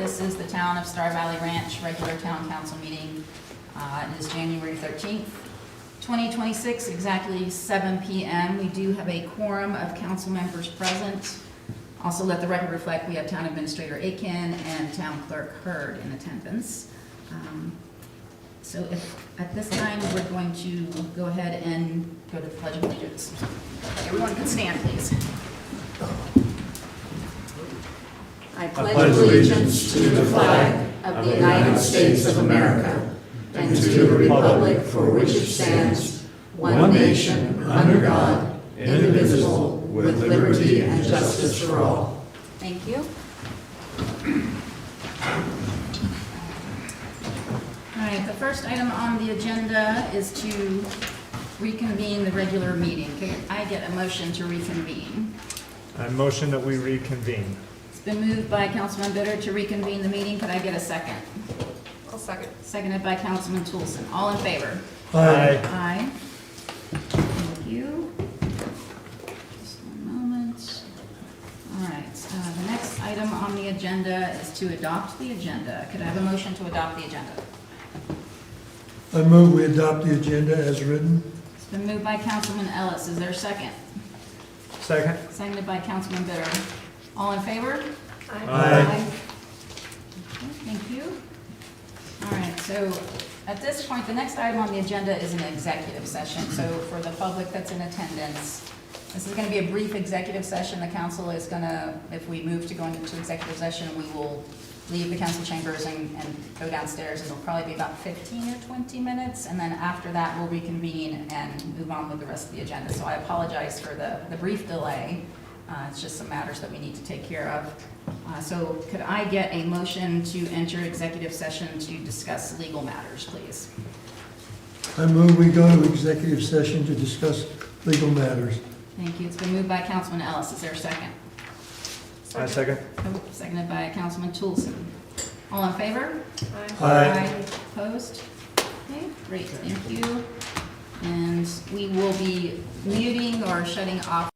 This is the Town of Star Valley Ranch regular town council meeting. It is January 13th, 2026, exactly 7 p.m. We do have a quorum of council members present. Also let the record reflect we have Town Administrator Aiken and Town Clerk Hurd in attendance. So at this time, we're going to go ahead and go to the Pledge of Allegiance. Everyone can stand, please. I pledge allegiance to the flag of the United States of America and to the republic for which it stands, one nation, under God, indivisible, with liberty and justice for all. Thank you. All right, the first item on the agenda is to reconvene the regular meeting. Can I get a motion to reconvene? I motion that we reconvene. It's been moved by Councilman Bitter to reconvene the meeting. Could I get a second? I'll second. Seconded by Councilman Toolson. All in favor? Aye. Aye. Thank you. Just one moment. All right, the next item on the agenda is to adopt the agenda. Could I have a motion to adopt the agenda? I move we adopt the agenda as written. It's been moved by Councilman Ellis. Is there a second? Second. Seconded by Councilman Bitter. All in favor? Aye. Okay, thank you. All right, so at this point, the next item on the agenda is an executive session. So for the public that's in attendance, this is going to be a brief executive session. The council is going to, if we move to go into executive session, we will leave the council chambers and go downstairs, and it'll probably be about 15 or 20 minutes, and then after that, we'll reconvene and move on with the rest of the agenda. So I apologize for the brief delay. It's just some matters that we need to take care of. So could I get a motion to enter executive session to discuss legal matters, please? I move we go to executive session to discuss legal matters. Thank you. It's been moved by Councilman Ellis. Is there a second? I second. Oh, seconded by Councilman Toolson. All in favor? Aye. Opposed? Okay, great, thank you. And we will be muting or shutting off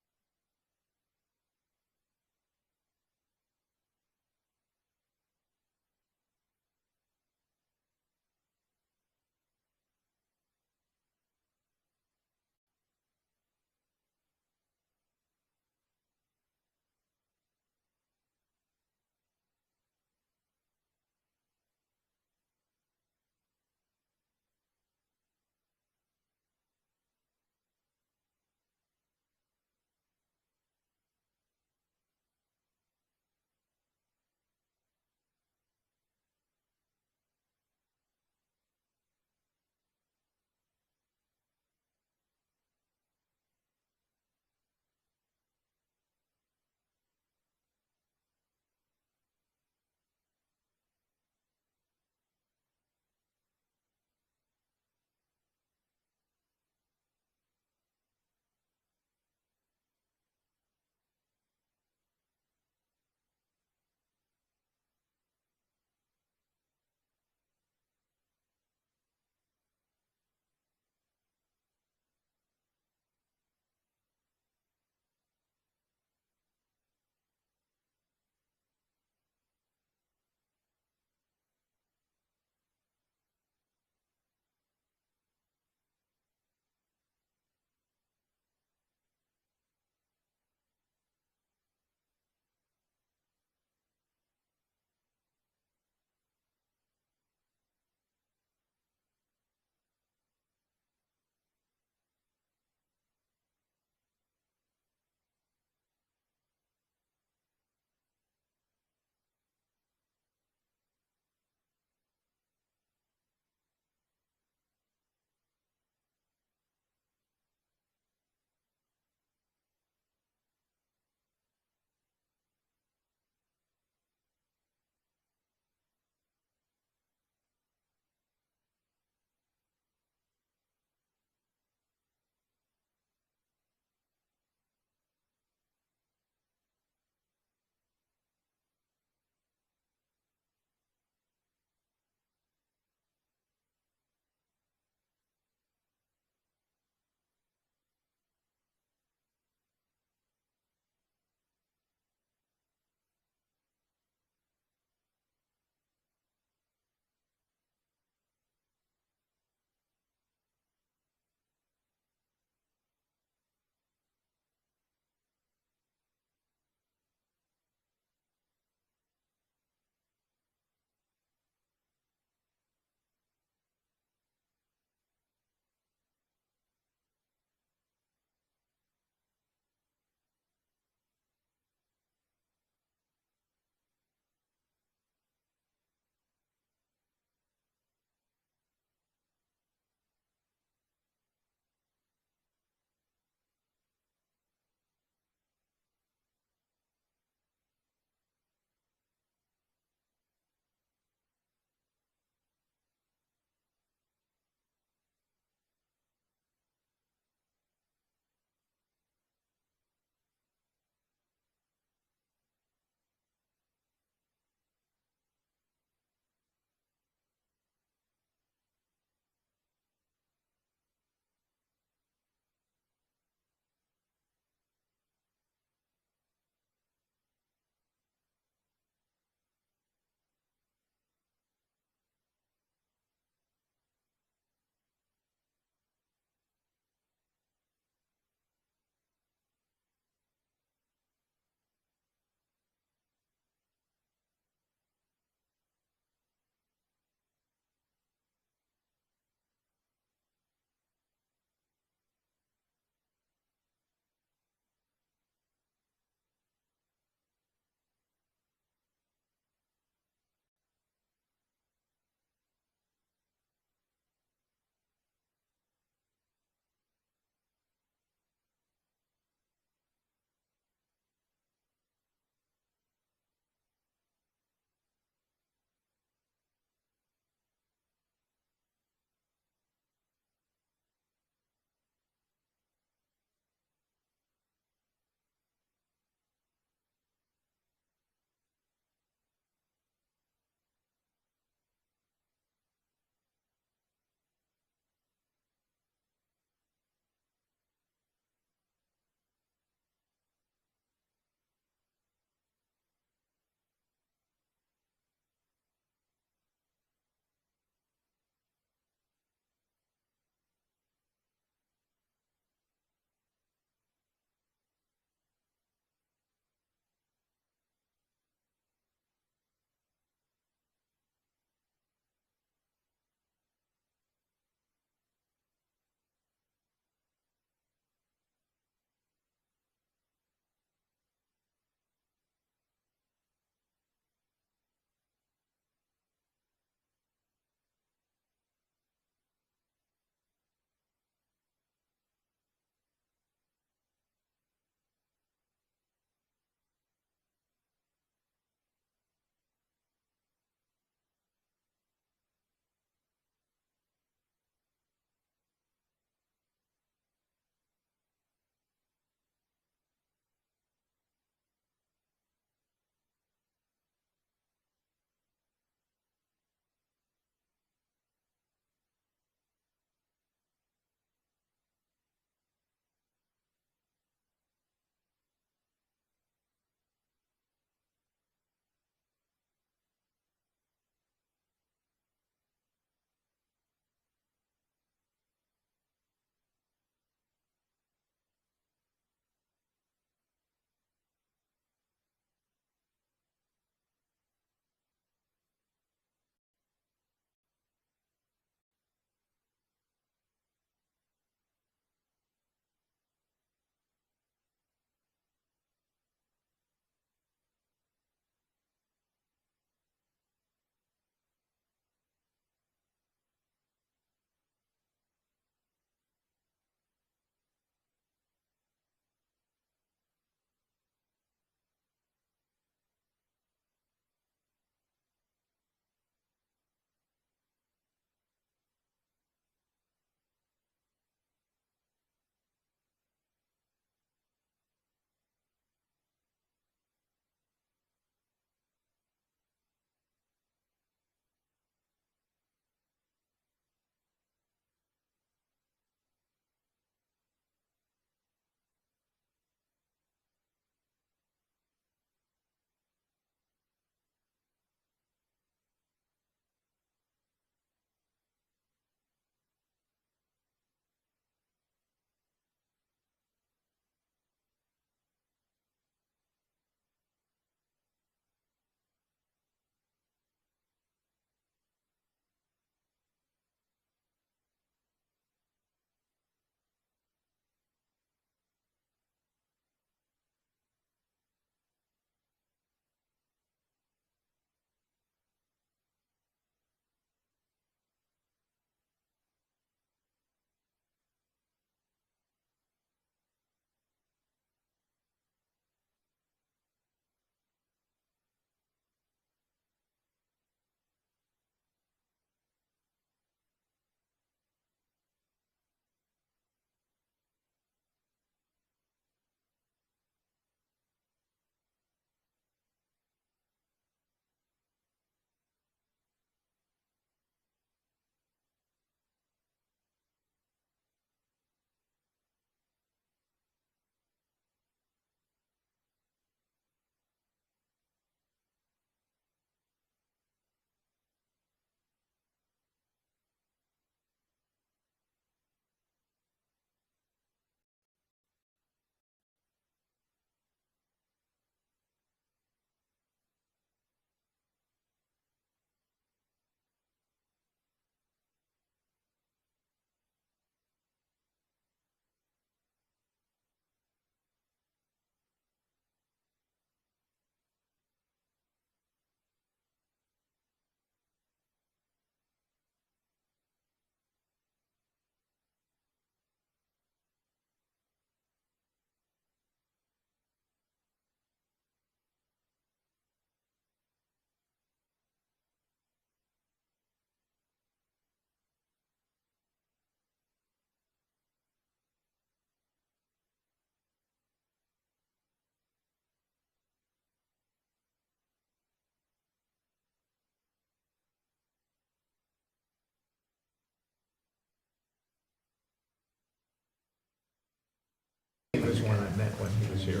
comment when he was here.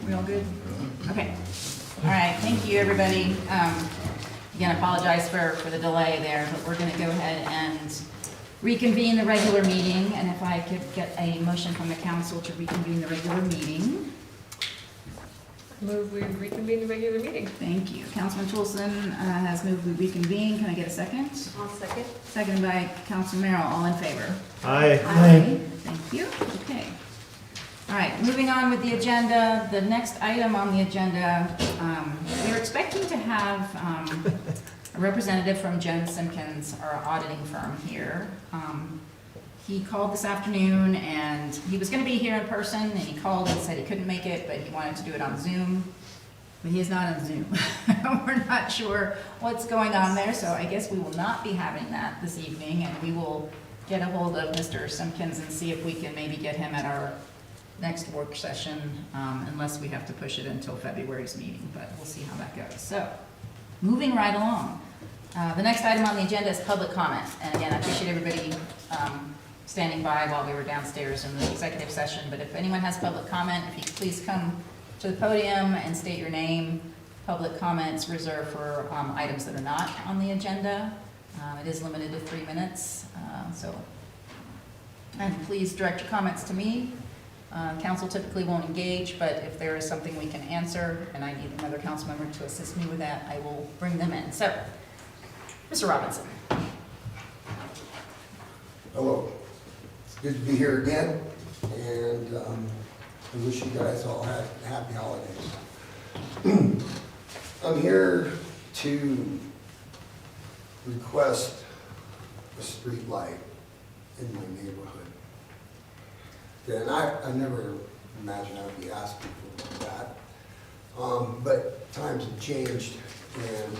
We all good? Okay. All right, thank you, everybody. Again, apologize for the delay there, but we're gonna go ahead and reconvene the regular meeting, and if I could get a motion from the council to reconvene the regular meeting. Move we reconvene the regular meeting. Thank you. Councilman Toolson has moved we reconvene. Can I get a second? I'll second. Seconded by Councilman Merrill. All in favor? Aye. Aye. Thank you. Okay. All right, moving on with the agenda. The next item on the agenda, we're expecting to have a representative from Jones Simpkins, our auditing firm here. He called this afternoon, and he was going to be here in person, and he called and said he couldn't make it, but he wanted to do it on Zoom. But he is not on Zoom. We're not sure what's going on there, so I guess we will not be having that this evening, and we will get a hold of Mr. Simpkins and see if we can maybe get him at our next work session, unless we have to push it until February's meeting, but we'll see how that goes. So, moving right along. The next item on the agenda is public comment. And again, I appreciate everybody standing by while we were downstairs in the executive session, but if anyone has public comment, if you could please come to the podium and state your name. Public comments reserved for items that are not on the agenda. It is limited to 3 minutes, and please direct your comments to me. Council typically won't engage, but if there is something we can answer, and I need another council member to assist me with that, I will bring them in. So, Mr. Robinson. Hello. It's good to be here again, and I wish you guys all had happy holidays. I'm here to request a street light in my neighborhood. And I never imagined I would be asking for that. But times have changed, and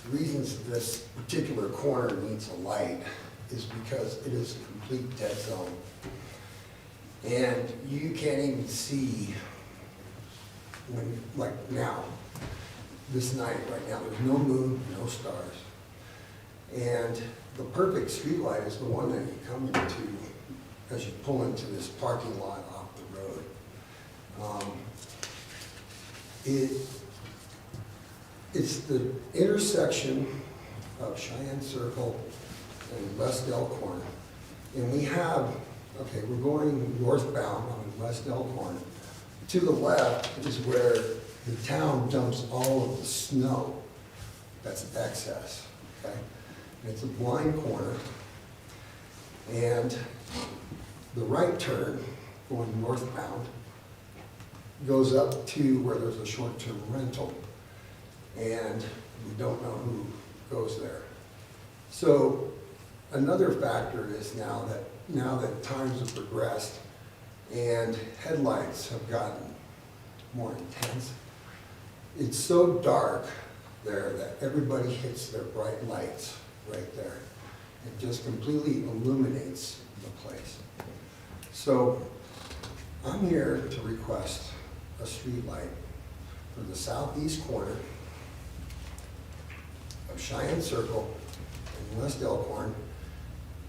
the reasons this particular corner needs a light is because it is a complete dead zone. And you can't even see when, like now, this night right now, there's no moon, no stars. And the perfect street light is the one that you come into as you pull into this parking lot off the road. It's the intersection of Cheyenne Circle and West Elkhorn. And we have, okay, we're going northbound on West Elkhorn. To the left is where the town dumps all of the snow that's excess, okay? And it's a blind corner. And the right turn, going northbound, goes up to where there's a short-term rental. And we don't know who goes there. So another factor is now that times have progressed and headlights have gotten more intense, it's so dark there that everybody hits their bright lights right there. It just completely illuminates the place. So I'm here to request a street light for the southeast corner of Cheyenne Circle and West Elkhorn.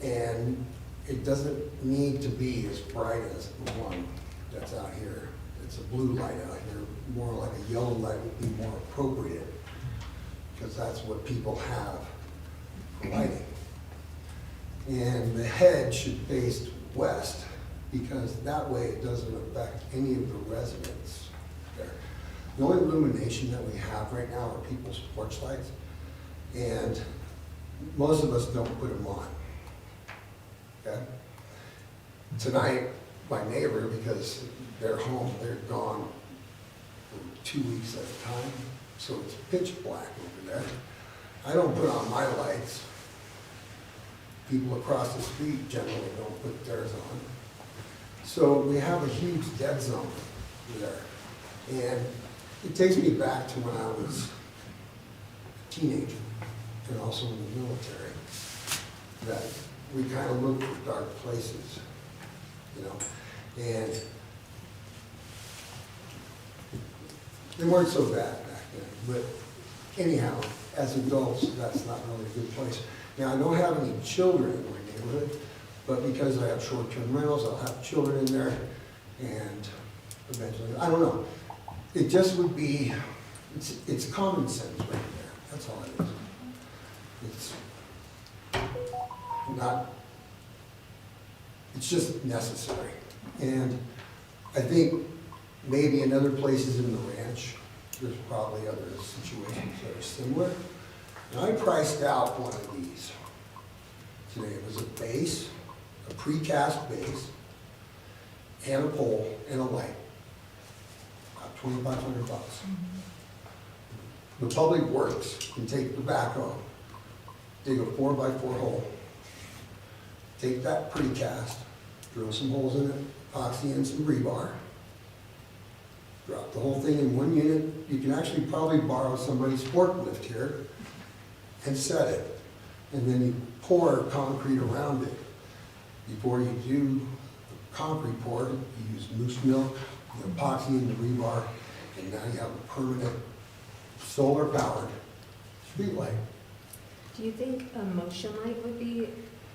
And it doesn't need to be as bright as the one that's out here. It's a blue light out here. More like a yellow light would be more appropriate, because that's what people have for lighting. And the head should face west, because that way it doesn't affect any of the residents there. The only illumination that we have right now are people's porch lights, and most of us don't put them on. Okay? Tonight, my neighbor, because they're home, they're gone for 2 weeks at a time, so it's pitch black over there. I don't put on my lights. People across the street generally don't put theirs on. So we have a huge dead zone there. And it takes me back to when I was a teenager and also in the military, that we kind of look for dark places, you know, and they weren't so bad back then. But anyhow, as adults, that's not really a good place. Now, I don't have any children in my neighborhood, But because I have short-term rentals, I'll have children in there, and eventually, I don't know. It just would be, it's common sense right there, that's all it is. It's not, it's just necessary. And I think maybe in other places in the ranch, there's probably other situations that are similar. And I priced out one of these today. It was a base, a precast base, and a pole and a light. About $2,500. The Public Works can take the backhoe, dig a 4x4 hole, take that precast, drill some holes in it, epoxy and some rebar, drop the whole thing in one unit. You can actually probably borrow somebody's forklift here and set it. And then you pour concrete around it. Before you do the concrete pour, you use moose milk, the epoxy and the rebar, and now you have a permanent solar-powered streetlight. Do you think a motion light would be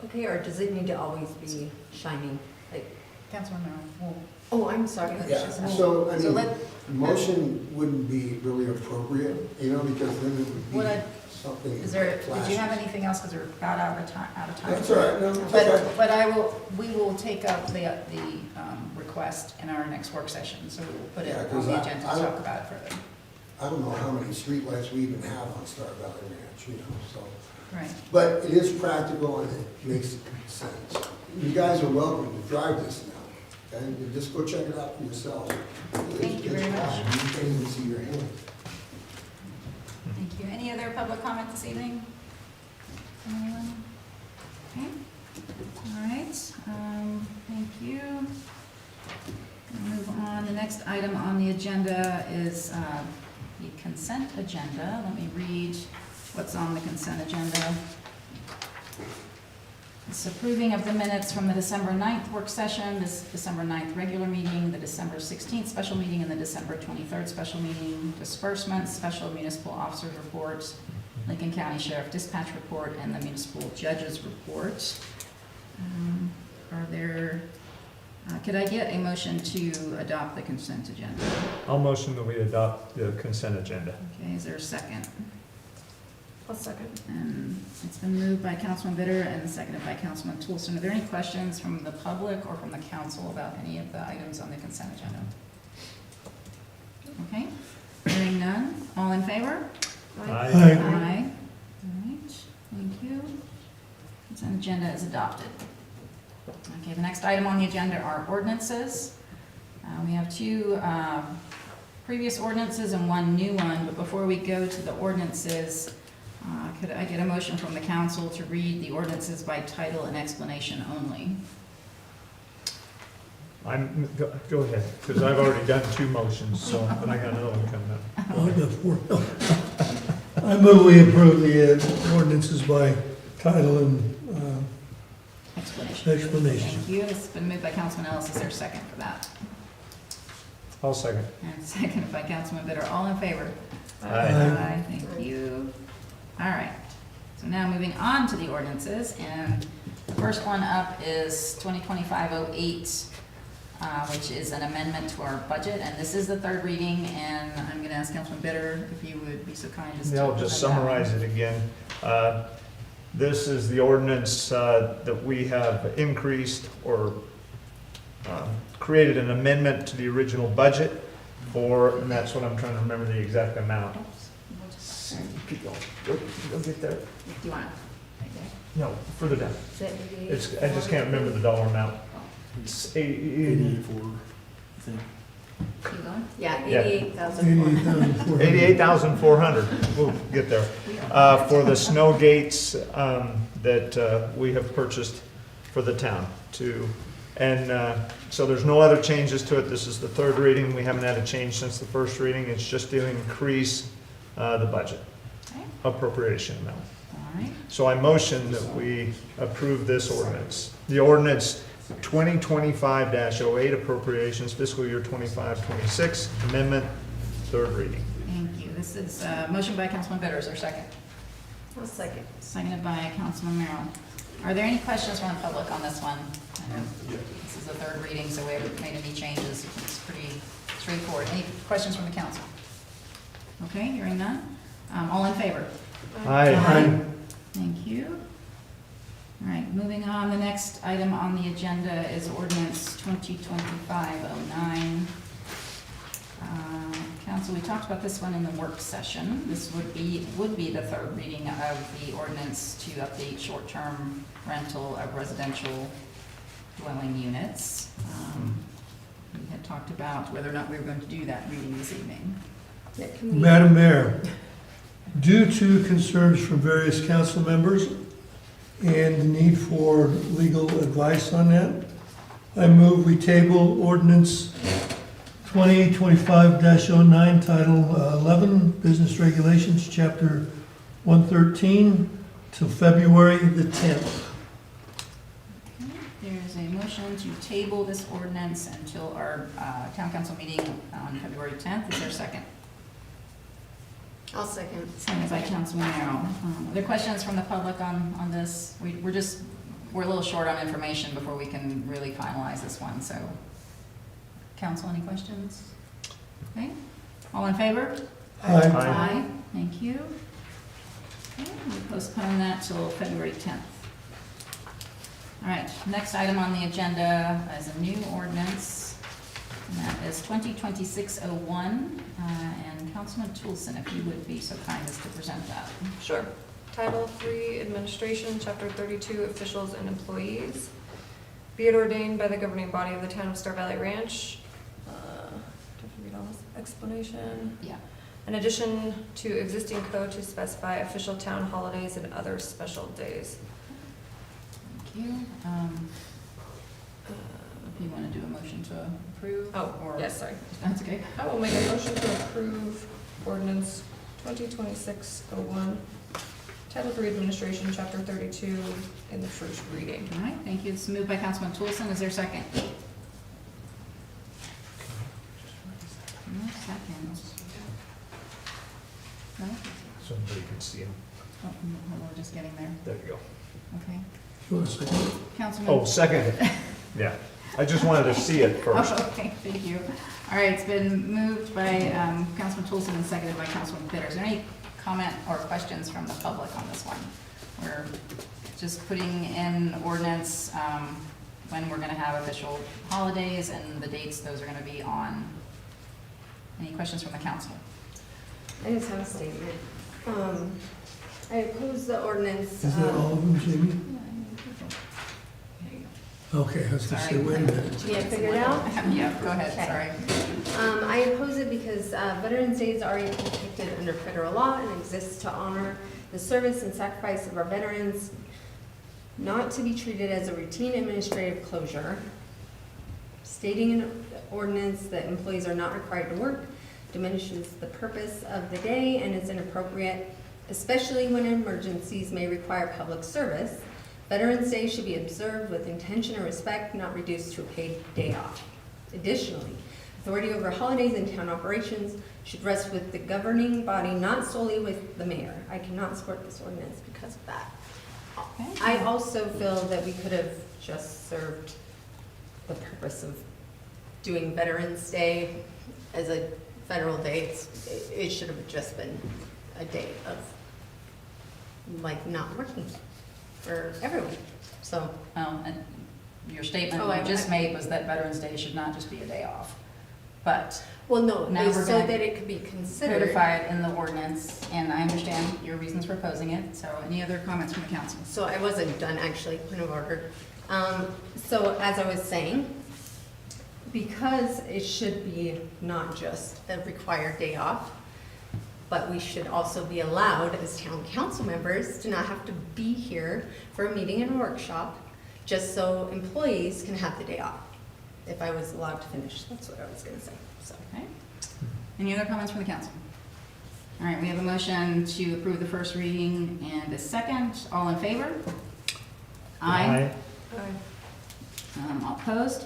okay, or does it need to always be shining? Like, Councilman Merrill, oh, I'm sorry. Yeah, so, I So mean, let- motion wouldn't be really appropriate, you know, because then it would What be I- something is there, did flashy. you have anything else, because we're about out of time? That's all right, no, it's okay. But we will take up the request in our next work session, so we will put it Yeah, on 'cause the I- agenda I to don't- talk about it further. I don't know how many streetlights we even have on Star Valley Ranch, you know, so. Right. But it is practical and it makes sense. You guys are welcome to drive this now, okay? You just go check it out for yourself. Thank you very much. You can't even see your hand. Thank you. Any other public comment this evening? Anyone? Okay. All right, thank you. We'll move on. The next item on the agenda is the consent agenda. Let me read what's on the consent agenda. It's approving of the minutes from the December 9th work session, this December 9th regular meeting, the December 16th special meeting, and the December 23rd special meeting, disbursements, special municipal officers reports, Lincoln County Sheriff Dispatch Report, and the municipal judges report. Are there, could I get a motion to adopt the consent agenda? I'll motion that we adopt the consent agenda. Okay, is there a second? I'll second. And it's been moved by Councilman Bitter and seconded by Councilman Toolson. Are there any questions from the public or from the council about any of the items on the consent agenda? Okay, hearing none. All in favor? Aye. Aye. All right, thank you. Consent agenda is adopted. Okay, the next item on the agenda are ordinances. We have two previous ordinances and one new one, but before we go to the ordinances, could I get a motion from the council to read the ordinances by title and explanation only? Go ahead, because I've already done two motions, so, but I got another one coming up. I got four. I move we approve the ordinances by title and Explanation. explanation. Thank you. This has been moved by Councilman Ellis. Is there a second for that? I'll second. And seconded by Councilman Bitter. All in favor? Aye. Thank you. All right. So now moving on to the ordinances, and the first one up is 2025-08, which is an amendment to our budget, and this is the third reading, and I'm going to ask Councilman Bitter if you would be so kind as to. Yeah, I'll just present that one. summarize it again. This is the ordinance that we have increased or created an amendment to the original budget for, and that's what I'm trying to remember the exact amount. Keep going. Go get there. Do you want it? Right there? No, further down. Is that It's, I just can't remember the dollar amount. It's 80 Keep going. Yeah, Yeah. 88,000. 88,400. We'll get there. For the snow gates that we have purchased for the town to, and so there's no other changes to it. This is the third reading. We haven't had a change since the first reading. It's just to increase the budget Okay. appropriation amount. All right. So I motion that we approve this ordinance. The ordinance 2025-08 appropriations fiscal year 25-26 amendment, third reading. Thank you. This is a motion by Councilman Bitter. Is there a second? I'll second. Seconded by Councilman Merrill. Are there any questions from the public on this one? I know this is the third reading, so we haven't made any changes. It's pretty straightforward. Any questions from the council? Okay, hearing none. All in favor? Aye. Thank you. All right, moving on, the next item on the agenda is ordinance 2025-09. Council, we talked about this one in the work session. This would be the third reading of the ordinance to update short-term rental of residential dwelling units. We had talked about whether or not we were going to do that reading this evening. Madam Mayor, due to concerns from various council members and the need for legal advice on that, I move we table ordinance 2025-09, Title 11, Business Regulations, Chapter 113, till February the 10th. There's a motion to table this ordinance until our town council meeting on February 10th. Is there a second? I'll second. Second by Councilman Merrill. Are there questions from the public on this? We're a little short on information before we can really finalize this one, so. Council, any questions? Okay, all in favor? Aye. Thank you. Okay, we'll postpone that till February 10th. All right, next item on the agenda is a new ordinance, and that is 2026-01. And Councilman Toolson, if you would be so kind as to present that. Sure. Title III, Administration, Chapter 32, Officials and Employees. Be it ordained by the governing body of the town of Star Valley Ranch. Do I have to read all this explanation? Yeah. In addition to existing code to specify official town holidays and other special days. Thank you. If you want to do a motion to approve? Oh, or- yes, sorry. That's okay. I will make a motion to approve ordinance 2026-01, Title III Administration, Chapter 32, in the first reading. All right, thank you. It's moved by Councilman Toolson. Is there a second? No second. No? So everybody can see him. Oh, no, we're just getting there. There you go. Okay. You want a second? Councilman? Oh, second. Yeah. I just wanted to see it first. Oh, okay, thank you. All right, it's been moved by Councilman Toolson and seconded by Councilman Bitter. Is there any comment or questions from the public on this one? We're just putting in ordinance when we're gonna have official holidays and the dates those are gonna be on. Any questions from the council? I just have a statement. I oppose the ordinance. Is that all of them, Jamie? Okay, I was gonna say, Sorry. wait a minute. Yeah, figured out? Yeah, go ahead, Okay. sorry. I oppose it because Veterans Day is already protected under federal law and exists to honor the service and sacrifice of our veterans, not to be treated as a routine administrative closure. Stating in ordinance that employees are not required to work diminishes the purpose of the day and is inappropriate, especially when emergencies may require public service. Veterans Day should be observed with intention and respect, not reduced to a paid day off. Additionally, authority over holidays and town operations should rest with the governing body, not solely with the mayor. I cannot support this ordinance because of that. Okay. I also feel that we could have just served the purpose of doing Veterans Day as a federal day. It should have just been a day of, like, not working for everyone, so. And your statement Oh, you just made was that Veterans Day should not just be a day off. But Well, no, Now it's we're so gonna that it could be considered. codify it in the ordinance, and I understand your reasons for opposing it. So any other comments from the council? So I wasn't done, actually, point of order. So as I was saying, because it should be not just a required day off, but we should also be allowed as town council members to not have to be here for a meeting and a workshop, just so employees can have the day off. If I was allowed to finish, that's what I was gonna say, so. Okay. Any other comments from the council? All right, we have a motion to approve the first reading and a second. All in favor? Aye. All opposed?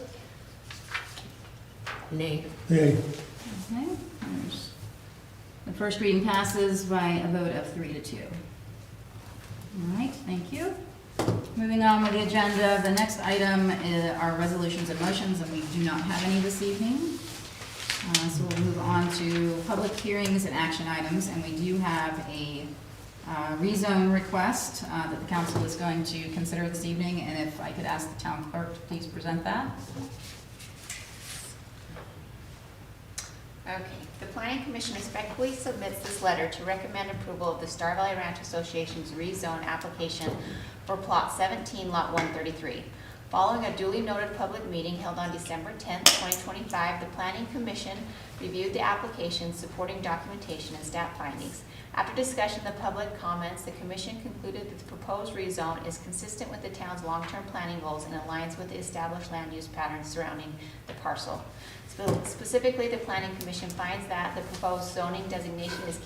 Nay. Hey, Okay. There's- The first reading passes by a vote of 3-2. All right, thank you. Moving on with the agenda, the next item are resolutions and motions, and we do not have any this evening. So we'll move on to public hearings and action items, and we do have a rezone request that the council is going to consider this evening, and if I could ask the town clerk to please present that. Okay, the Planning Commission respectfully submits this letter to recommend approval of the Star Valley Ranch Association's rezone application for Plot 17, Lot 133. Following a duly noted public meeting held on December 10th, 2025, the Planning Commission reviewed the application, supporting documentation and staff findings. After discussion of the public comments, the Commission concluded that the proposed rezone is consistent with the town's long-term planning goals and aligns with the established land use patterns surrounding the parcel. Specifically, the Planning Commission finds that the proposed zoning designation is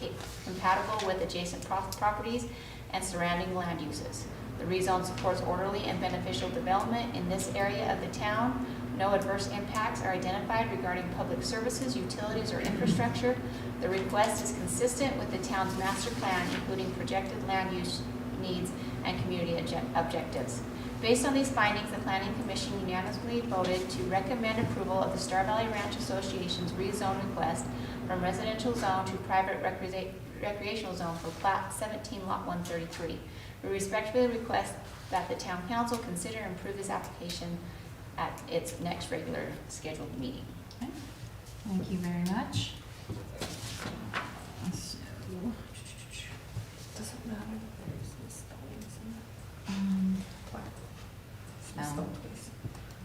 compatible with adjacent properties and surrounding land uses. The rezone supports orderly and beneficial development in this area of the town. No adverse impacts are identified regarding public services, utilities, or infrastructure. The request is consistent with the town's master plan, including projected land use needs and community objectives. Based on these findings, the Planning Commission unanimously voted to recommend approval of the Star Valley Ranch Association's rezone request from residential zone to private recreational zone for Plat 17, Lot 133. We respectfully request that the Town Council consider and approve this application at its next regular scheduled meeting. Okay. Thank you very much. So, Doesn't matter. There's no spellings in that. um, Spell, please.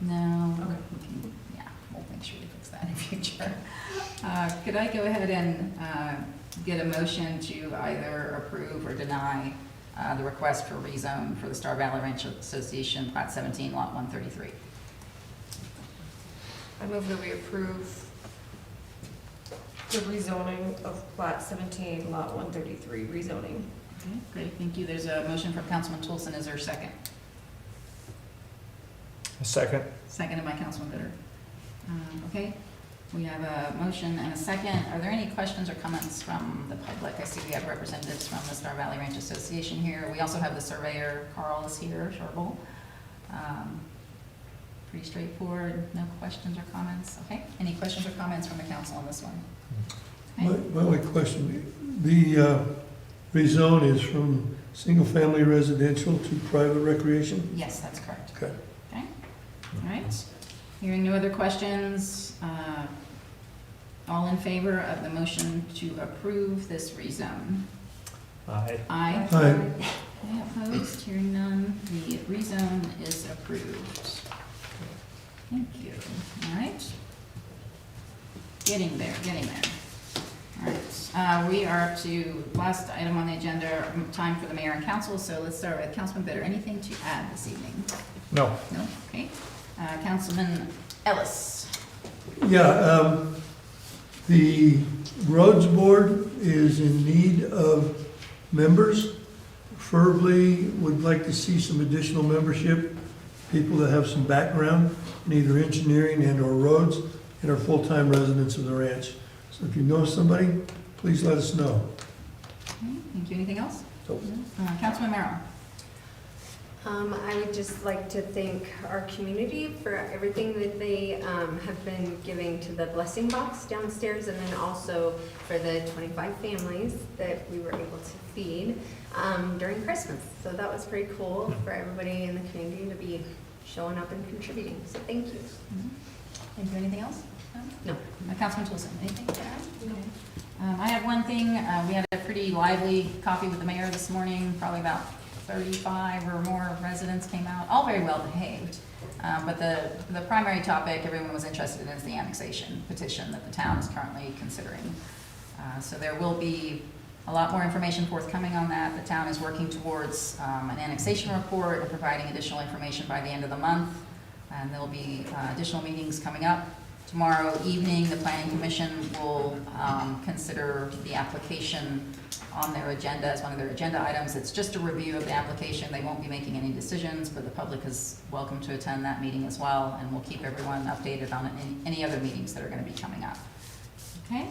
no. Okay. we can- Yeah, we'll make sure to fix that in future. Could I go ahead and get a motion to either approve or deny the request for rezone for the Star Valley Ranch Association, Plat 17, Lot 133? I move that we approve the rezoning of Plat 17, Lot 133, rezoning. Okay, great, thank you. There's a motion from Councilman Toolson. Is there a second? A second. Seconded by Councilman Bitter. Okay, we have a motion and a second. Are there any questions or comments from the public? I see we have representatives from the Star Valley Ranch Association here. We also have the surveyor, Carl, is here, Sherble. Pretty straightforward, no questions or comments. Okay, any questions or comments from the council on this one? Okay. My only question, the rezone is from single-family residential to private recreation? Yes, that's correct. Okay. Okay, all right. Hearing no other questions, all in favor of the motion to approve this rezone? Aye. Aye. Aye. Okay, opposed, hearing none, the rezone is approved. Thank you, all right. Getting there, getting there. All right, we are up to last item on the agenda, time for the mayor and council, so let's start with Councilman Bitter. Anything to add this evening? No. No, okay. Councilman Ellis. Yeah, the roads board is in need of members. Preferably would like to see some additional membership, people that have some background in either engineering and or roads and are full-time residents of the ranch. So if you know somebody, please let us know. Okay, thank you. Anything else? Nope. Councilman Merrill. I would just like to thank our community for everything that they have been giving to the blessing box downstairs, and then also for the 25 families that we were able to feed during Christmas. So that was pretty cool for everybody in the community to be showing up and contributing. So thank you. Thank you. Anything else? No. Councilman Toolson, anything to add? Okay. I have one thing. We had a pretty lively coffee with the mayor this morning, probably about 35 or more residents came out, all very well behaved. But the primary topic everyone was interested in is the annexation petition that the town is currently considering. So there will be a lot more information forthcoming on that. The town is working towards an annexation report and providing additional information by the end of the month. And there will be additional meetings coming up. Tomorrow evening, the Planning Commission will consider the application on their agenda as one of their agenda items. It's just a review of the application. They won't be making any decisions, but the public is welcome to attend that meeting as well, and we'll keep everyone updated on any other meetings that are going to be coming up. Okay?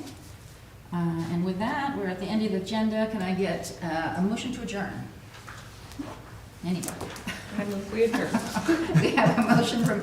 And with that, we're at the end of the agenda. Can I get a motion to adjourn? Anybody? I move we adjourn. We have a motion from